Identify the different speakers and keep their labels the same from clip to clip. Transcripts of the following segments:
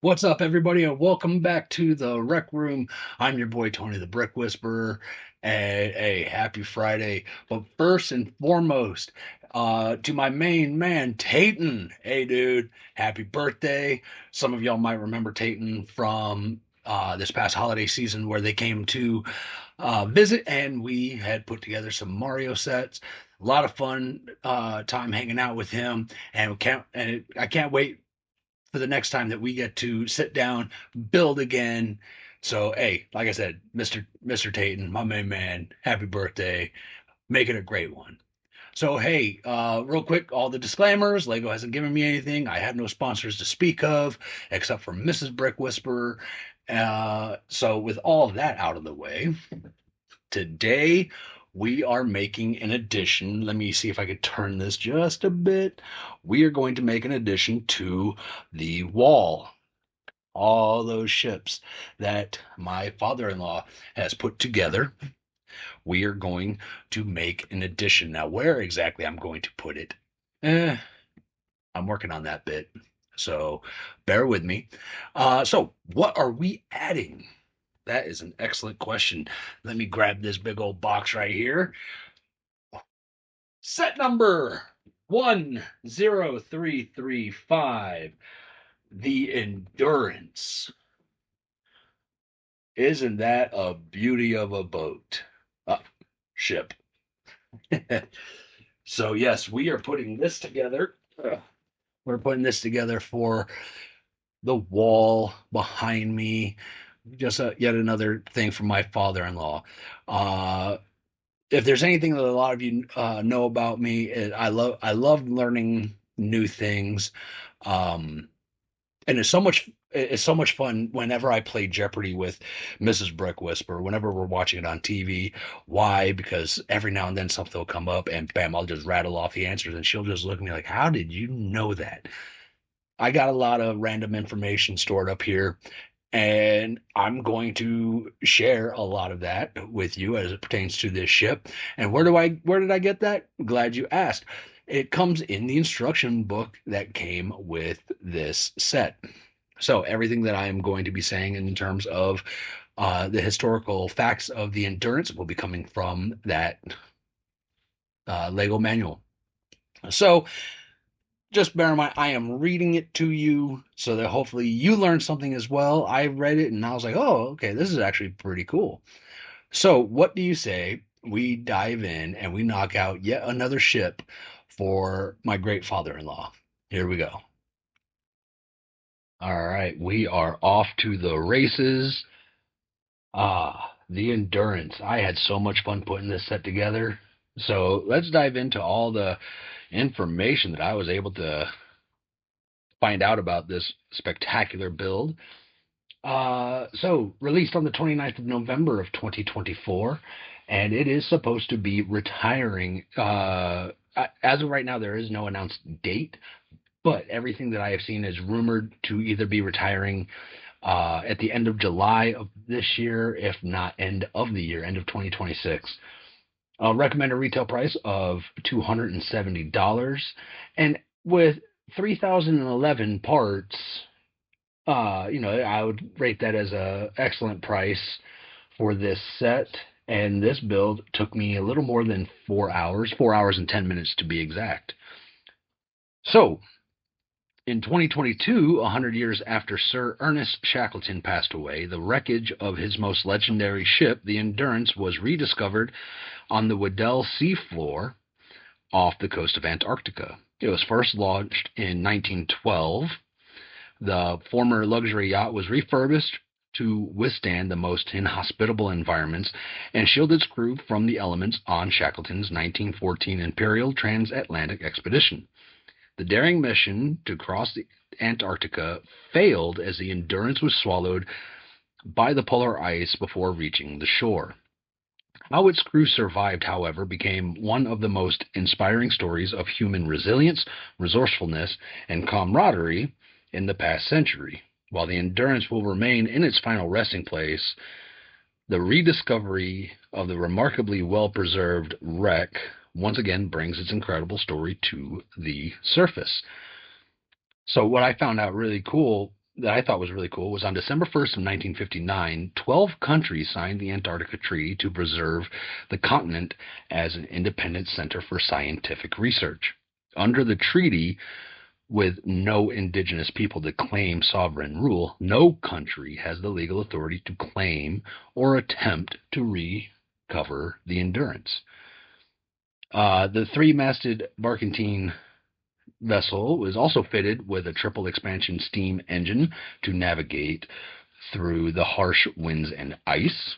Speaker 1: What's up, everybody, and welcome back to the Rec Room. I'm your boy Tony the Brick Whisperer, and hey, happy Friday. But first and foremost, to my main man, Tayton. Hey, dude, happy birthday. Some of y'all might remember Tayton from this past holiday season where they came to visit, and we had put together some Mario sets. A lot of fun time hanging out with him, and I can't wait for the next time that we get to sit down, build again. So hey, like I said, Mr. Tayton, my main man, happy birthday. Make it a great one. So hey, real quick, all the disclaimers. Lego hasn't given me anything. I have no sponsors to speak of, except for Mrs. Brick Whisperer. So with all of that out of the way, today we are making an addition. Let me see if I could turn this just a bit. We are going to make an addition to the wall, all those ships that my father-in-law has put together. We are going to make an addition. Now, where exactly I'm going to put it, I'm working on that bit. So bear with me. So what are we adding? That is an excellent question. Let me grab this big old box right here. Set number 10335. The Endurance. Isn't that a beauty of a boat? Ship. So, yes, we are putting this together. We're putting this together for the wall behind me. Just yet another thing from my father-in-law. Uh, if there's anything that a lot of you know about me, I love learning new things. Um, and it's so much fun whenever I play Jeopardy with Mrs. Brick Whisper, whenever we're watching it on TV. Why? Because every now and then something will come up and bam, I'll just rattle off the answers and she'll just look at me like, how did you know that? I got a lot of random information stored up here, and I'm going to share a lot of that with you as it pertains to this ship. And where did I get that? Glad you asked. It comes in the instruction book that came with this set. So everything that I am going to be saying in terms of the historical facts of the Endurance will be coming from that Lego manual. So just bear in mind, I am reading it to you so that hopefully you learn something as well. I read it and I was like, oh, okay, this is actually pretty cool. So, what do you say we dive in and we knock out yet another ship for my great father-in-law? Here we go. All right, we are off to the races. The Endurance. I had so much fun putting this set together. So, let's dive into all the information that I was able to find out about this spectacular build. So released on the 29th of November of 2024, and it is supposed to be retiring. As of right now, there is no announced date, but everything that I have seen is rumored to either be retiring at the end of July of this year, if not end of the year, end of 2026. I'll recommend a retail price of $270, and with 3,011 parts, I would rate that as a excellent price for this set. And this build took me a little more than 4 hours, 4 hours and 10 minutes to be exact. So, in 2022, 100 years after Sir Ernest Shackleton passed away, the wreckage of his most legendary ship, the Endurance, was rediscovered on the Weddell seafloor off the coast of Antarctica. It was first launched in 1912. The former luxury yacht was refurbished to withstand the most inhospitable environments and shield its crew from the elements on Shackleton's 1914 Imperial Transatlantic Expedition. The daring mission to cross the Antarctica failed as the Endurance was swallowed by the polar ice before reaching the shore. How its crew survived, however, became one of the most inspiring stories of human resilience, resourcefulness, and camaraderie in the past century. While the Endurance will remain in its final resting place, the rediscovery of the remarkably well-preserved wreck once again brings its incredible story to the surface. So what I found out really cool that I thought was really cool was on December 1st of 1959, 12 countries signed the Antarctica Treaty to preserve the continent as an independent center for scientific research. Under the treaty, with no indigenous people to claim sovereign rule, no country has the legal authority to claim or attempt to recover the Endurance. The three-masted barkentine vessel was also fitted with a triple expansion steam engine to navigate through the harsh winds and ice.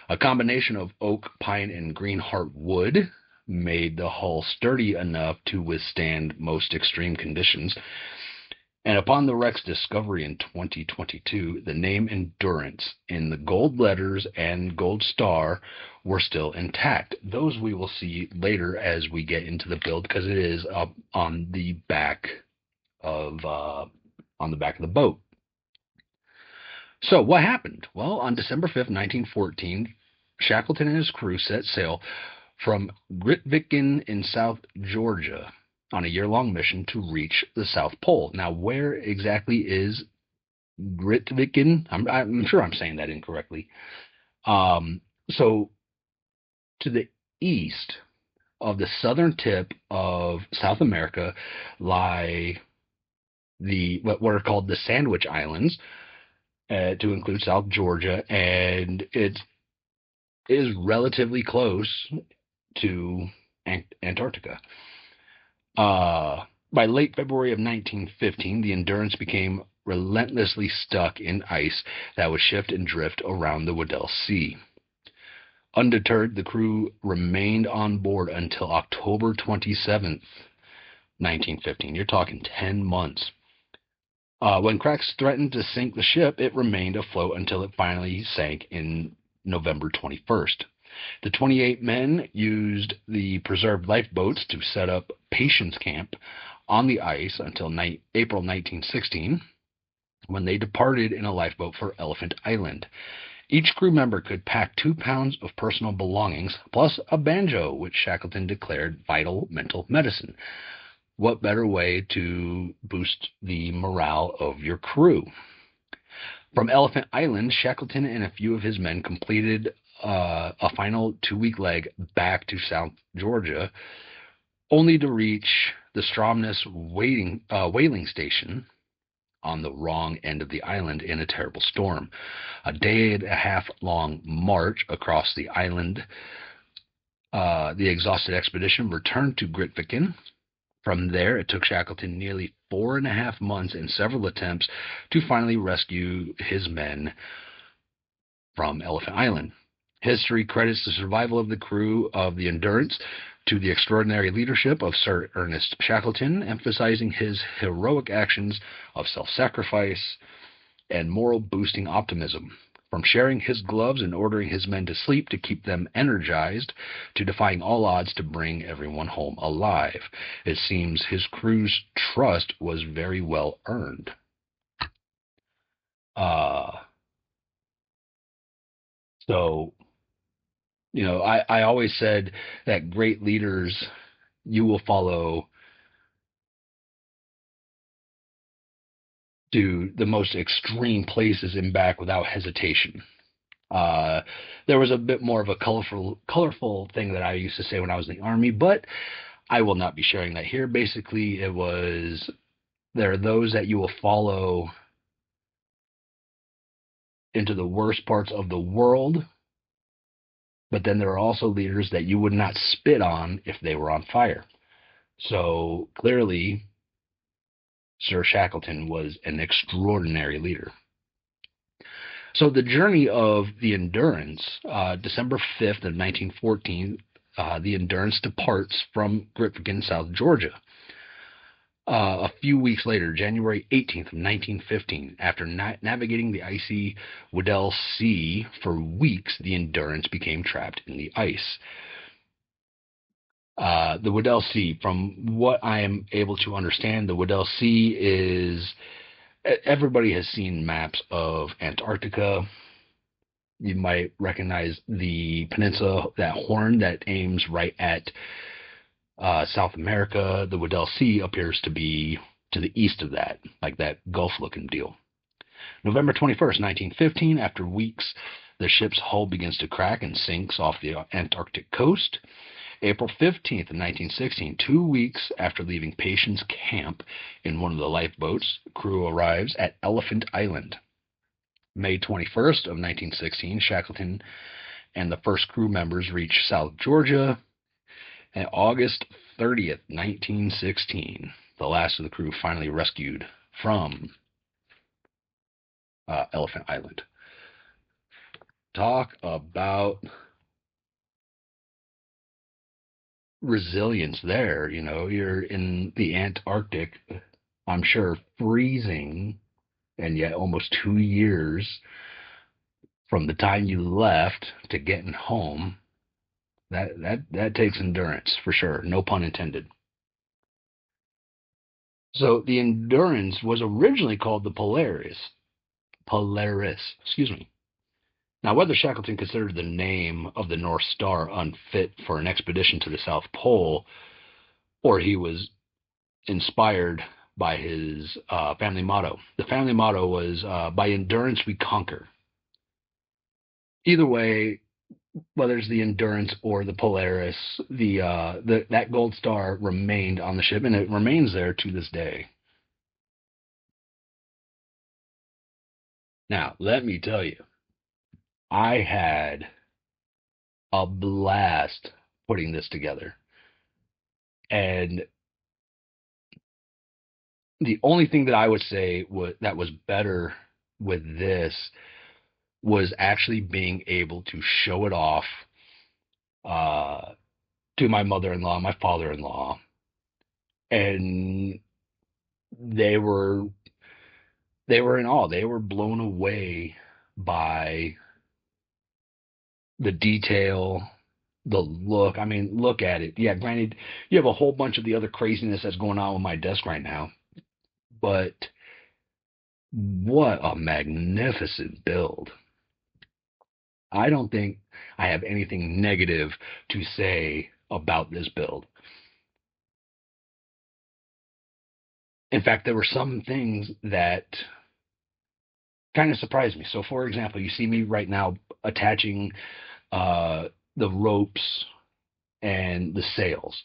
Speaker 1: A combination of oak, pine, and green heartwood made the hull sturdy enough to withstand most extreme conditions. And upon the wreck's discovery in 2022, the name Endurance in the gold letters and gold star were still intact. Those we will see later as we get into the build, because it is up on the back of the boat. So what happened? Well, on December 5th, 1914, Shackleton and his crew set sail from Grytviken in South Georgia on a year-long mission to reach the South Pole. Now, where exactly is Grytviken? I'm sure I'm saying that incorrectly. So, to the east of the southern tip of South America lie what are called the Sandwich Islands, to include South Georgia, and it is relatively close to Antarctica. By late February of 1915, the Endurance became relentlessly stuck in ice that would shift and drift around the Weddell Sea. Undeterred, the crew remained on board until October 27th, 1915. You're talking 10 months. When cracks threatened to sink the ship, it remained afloat until it finally sank in November 21st. The 28 men used the preserved lifeboats to set up Patience Camp on the ice until April 1916, when they departed in a lifeboat for Elephant Island. Each crew member could pack 2 pounds of personal belongings, plus a banjo, which Shackleton declared vital mental medicine. What better way to boost the morale of your crew? From Elephant Island, Shackleton and a few of his men completed a final 2-week leg back to South Georgia, only to reach the Stromness whaling station on the wrong end of the island in a terrible storm. A day and a half long march across the island, the exhausted expedition returned to Grytviken. From there, it took Shackleton nearly 4.5 months and several attempts to finally rescue his men from Elephant Island. History credits the survival of the crew of the Endurance to the extraordinary leadership of Sir Ernest Shackleton, emphasizing his heroic actions of self-sacrifice and moral-boosting optimism. From sharing his gloves and ordering his men to sleep to keep them energized, to defying all odds to bring everyone home alive. It seems his crew's trust was very well earned. So, I always said that great leaders, you will follow to the most extreme places and back without hesitation. There was a bit more of a colorful thing that I used to say when I was in the Army, but I will not be sharing that here. Basically, there are those that you will follow into the worst parts of the world, but then there are also leaders that you would not spit on if they were on fire. So clearly, Sir Shackleton was an extraordinary leader. So the journey of the Endurance, December 5th of 1914, the Endurance departs from Grytviken, South Georgia. A few weeks later, January 18th of 1915, after navigating the icy Weddell Sea for weeks, the Endurance became trapped in the ice. The Weddell Sea, from what I am able to understand, the Weddell Sea is, everybody has seen maps of Antarctica. You might recognize the peninsula, that horn that aims right at South America. The Weddell Sea appears to be to the east of that, like that Gulf-looking deal. November 21st, 1915, after weeks, the ship's hull begins to crack and sinks off the Antarctic coast. April 15th, 1916, 2 weeks after leaving Patience Camp in one of the lifeboats, crew arrives at Elephant Island. May 21st of 1916, Shackleton and the first crew members reach South Georgia. And August 30th, 1916, the last of the crew finally rescued from Elephant Island. Talk about resilience there. You know, you're in the Antarctic, I'm sure freezing, and yet almost 2 years from the time you left to getting home. That takes endurance for sure. No pun intended. So the Endurance was originally called the Polaris. Polaris, excuse me. Now, whether Shackleton considered the name of the North Star unfit for an expedition to the South Pole, or he was inspired by his family motto. The family motto was, by endurance we conquer. Either way, whether it's the Endurance or the Polaris, that gold star remained on the ship, and it remains there to this day. Now, let me tell you, I had a blast putting this together. And the only thing that I would say that was better with this was actually being able to show it off uh, to my mother-in-law, my father-in-law, and they were they were in awe. They were blown away by the detail, the look. I mean, look at it. Yeah, granted, you have a whole bunch of the other craziness that's going on with my desk right now, but what a magnificent build. I don't think I have anything negative to say about this build. In fact, there were some things that kind of surprised me. So, for example, you see me right now attaching the ropes and the sails.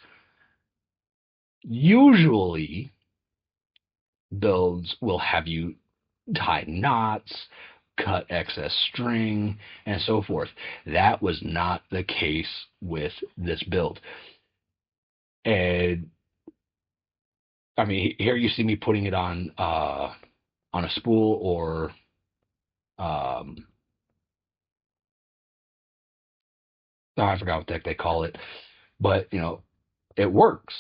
Speaker 1: Usually, builds will have you tie knots, cut excess string, and so forth. That was not the case with this build. And I mean, here you see me putting it on a spool or um, oh, I forgot what the heck they call it, but you know, it works.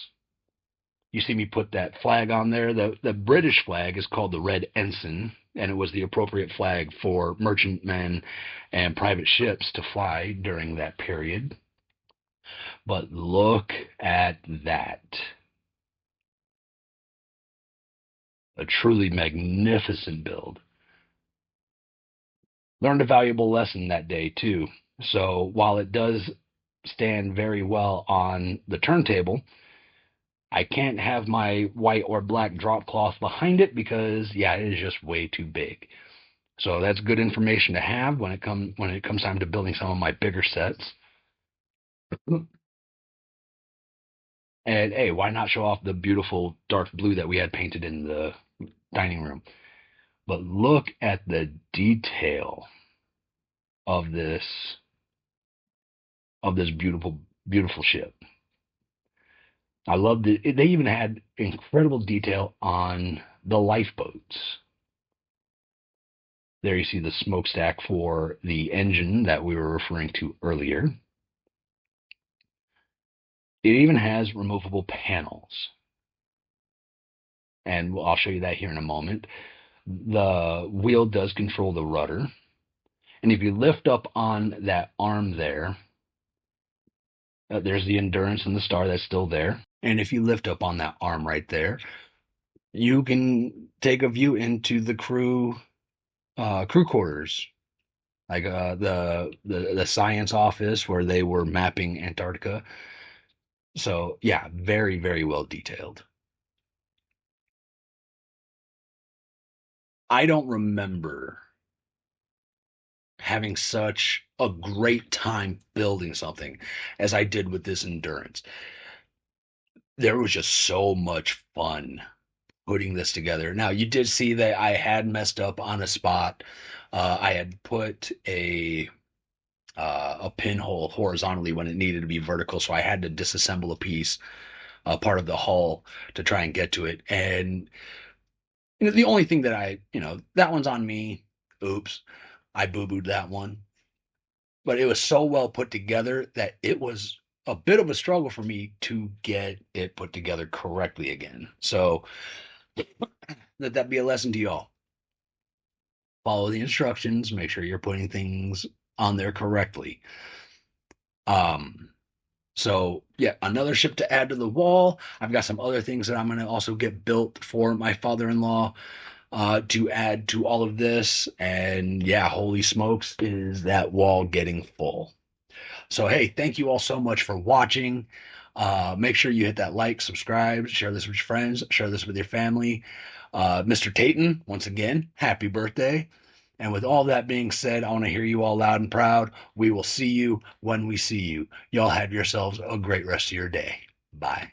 Speaker 1: You see me put that flag on there. The British flag is called the Red Ensign, and it was the appropriate flag for merchantmen and private ships to fly during that period. But look at that. A truly magnificent build. Learned a valuable lesson that day, too. So while it does stand very well on the turntable, I can't have my white or black drop cloth behind it because, yeah, it is just way too big. So that's good information to have when it comes time to building some of my bigger sets. And hey, why not show off the beautiful dark blue that we had painted in the dining room? But look at the detail of this beautiful beautiful ship. I loved it. They even had incredible detail on the lifeboats. There you see the smokestack for the engine that we were referring to earlier. It even has removable panels, and I'll show you that here in a moment. The wheel does control the rudder, and if you lift up on that arm there, there's the Endurance and the star that's still there. And if you lift up on that arm right there, you can take a view into the crew quarters, like the science office where they were mapping Antarctica. So yeah, very very well detailed. I don't remember having such a great time building something as I did with this endurance. There was just so much fun putting this together. Now, you did see that I had messed up on a spot. I had put a pinhole horizontally when it needed to be vertical, so I had to disassemble a piece, part of the hull, to try and get to it. And the only thing that that one's on me. Oops, I boo booed that one. But it was so well put together that it was a bit of a struggle for me to get it put together correctly again. So let that be a lesson to y'all. Follow the instructions, make sure you're putting things on there correctly. Um, so yeah, another ship to add to the wall. I've got some other things that I'm gonna also get built for my father-in-law to add to all of this. And yeah, holy smokes, is that wall getting full. So, hey, thank you all so much for watching. Make sure you hit that like, subscribe, share this with your friends, share this with your family. Mr. Tayton, once again, happy birthday. And with all that being said, I want to hear you all loud and proud. We will see you when we see you. Y'all have yourselves a great rest of your day. Bye.